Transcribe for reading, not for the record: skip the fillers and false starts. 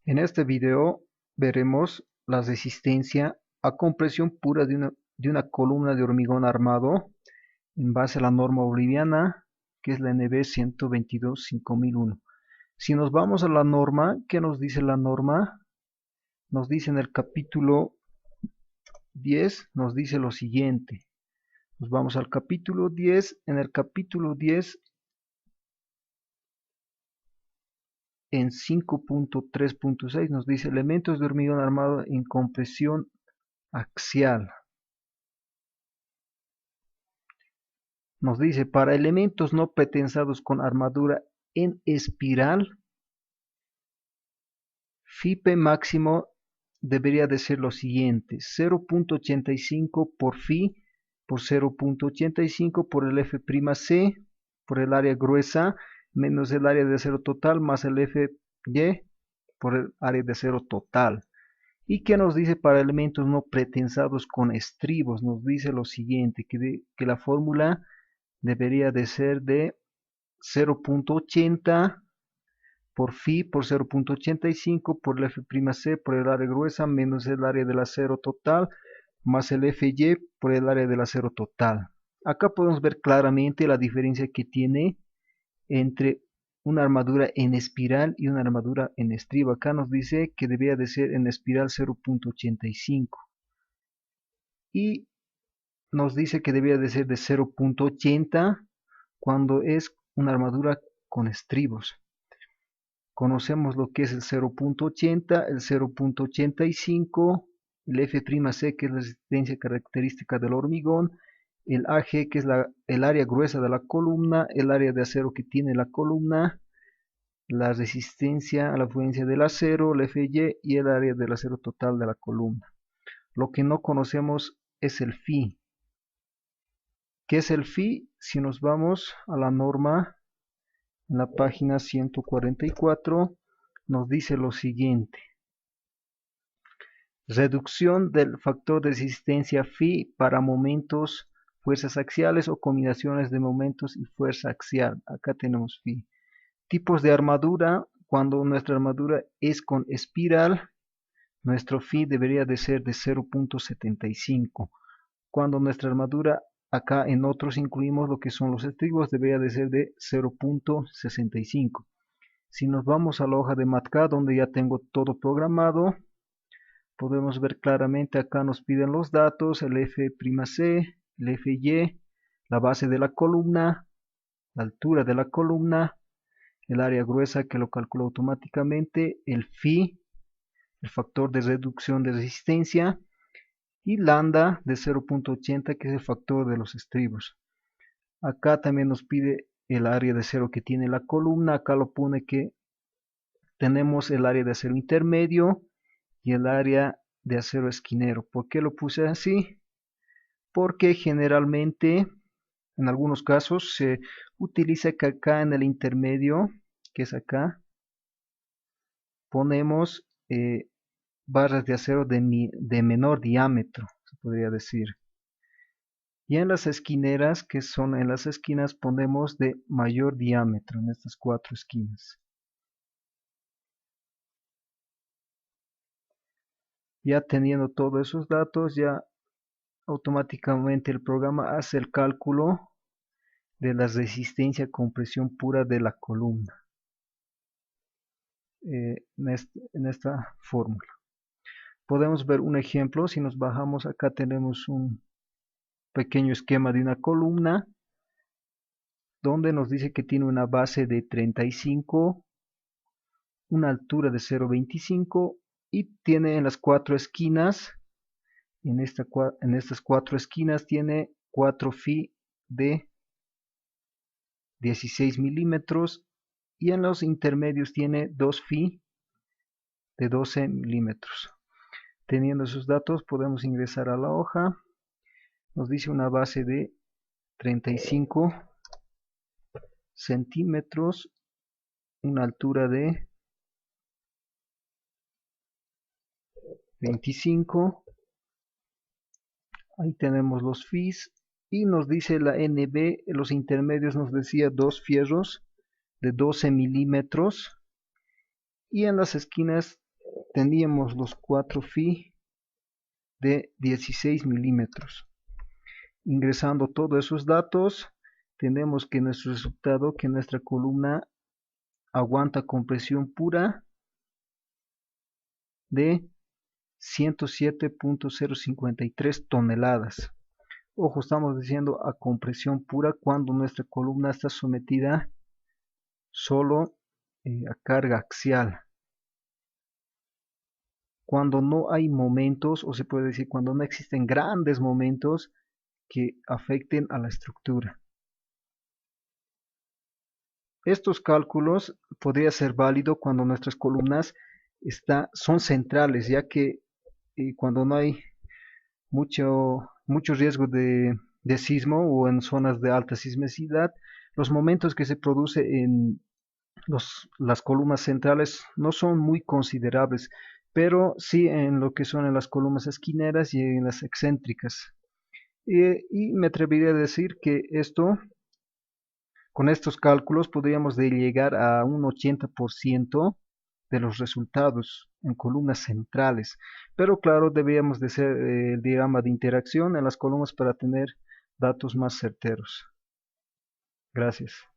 En este video veremos la resistencia a compresión pura de una columna de hormigón armado en base a la norma boliviana, que es la NB 122-5001. Si nos vamos a la norma, ¿qué nos dice la norma? Nos dice en el capítulo 10, nos dice lo siguiente. Nos vamos al capítulo 10. En el capítulo 10, en 5.3.6 nos dice elementos de hormigón armado en compresión axial. Nos dice, para elementos no pretensados con armadura en espiral, FIP máximo debería de ser lo siguiente: 0.85 por Fi por 0.85 por el F'C por el área gruesa menos el área de acero total más el Fy por el área de acero total. ¿Y qué nos dice para elementos no pretensados con estribos? Nos dice lo siguiente, que la fórmula debería de ser de 0.80 por Fi por 0.85 por el F'C por el área gruesa menos el área del acero total más el Fy por el área del acero total. Acá podemos ver claramente la diferencia que tiene entre una armadura en espiral y una armadura en estribo. Acá nos dice que debería de ser en espiral 0.85 y nos dice que debería de ser de 0.80 cuando es una armadura con estribos. Conocemos lo que es el 0.80, el 0.85, el F'C, que es la resistencia característica del hormigón, el AG, que es el área gruesa de la columna, el área de acero que tiene la columna, la resistencia a la fluencia del acero, el Fy y el área del acero total de la columna. Lo que no conocemos es el Fi. ¿Qué es el Fi? Si nos vamos a la norma, en la página 144, nos dice lo siguiente: reducción del factor de resistencia Fi para momentos, fuerzas axiales o combinaciones de momentos y fuerza axial. Acá tenemos Fi. Tipos de armadura: cuando nuestra armadura es con espiral, nuestro Fi debería de ser de 0.75. Cuando nuestra armadura, acá en otros incluimos lo que son los estribos, debería de ser de 0.65. Si nos vamos a la hoja de MATCAD, donde ya tengo todo programado, podemos ver claramente, acá nos piden los datos, el F'C, el Fy, la base de la columna, la altura de la columna, el área gruesa que lo calcula automáticamente, el Fi, el factor de reducción de resistencia, y lambda de 0.80, que es el factor de los estribos. Acá también nos pide el área de acero que tiene la columna. Acá lo pone que tenemos el área de acero intermedio y el área de acero esquinero. ¿Por qué lo puse así? Porque generalmente, en algunos casos, se utiliza que acá en el intermedio, que es acá, ponemos barras de acero de menor diámetro, se podría decir. Y en las esquineras, que son en las esquinas, ponemos de mayor diámetro, en estas 4 esquinas. Ya teniendo todos esos datos, ya automáticamente el programa hace el cálculo de la resistencia a compresión pura de la columna en esta fórmula. Podemos ver un ejemplo. Si nos bajamos, acá tenemos un pequeño esquema de una columna donde nos dice que tiene una base de 35, una altura de 0.25 y tiene en las 4 esquinas, en estas 4 esquinas tiene 4 Fi de 16 milímetros y en los intermedios tiene 2 Fi de 12 milímetros. Teniendo esos datos podemos ingresar a la hoja. Nos dice una base de 35 centímetros, una altura de 25. Ahí tenemos los Fis y nos dice la NB, los intermedios nos decía 2 fierros de 12 milímetros y en las esquinas teníamos los 4 phi de 16 milímetros. Ingresando todos esos datos, tenemos que nuestro resultado, que nuestra columna aguanta compresión pura de 107.053 toneladas. Ojo, estamos diciendo a compresión pura cuando nuestra columna está sometida solo a carga axial. Cuando no hay momentos, o se puede decir cuando no existen grandes momentos que afecten a la estructura. Estos cálculos podría ser válido cuando nuestras columnas son centrales, ya que cuando no hay mucho riesgo de sismo o en zonas de alta sismicidad, los momentos que se producen en las columnas centrales no son muy considerables, pero sí en lo que son en las columnas esquineras y en las excéntricas. Y me atrevería a decir que con estos cálculos podríamos llegar a un 80% de los resultados en columnas centrales, pero claro, deberíamos de hacer el diagrama de interacción en las columnas para tener datos más certeros. Gracias.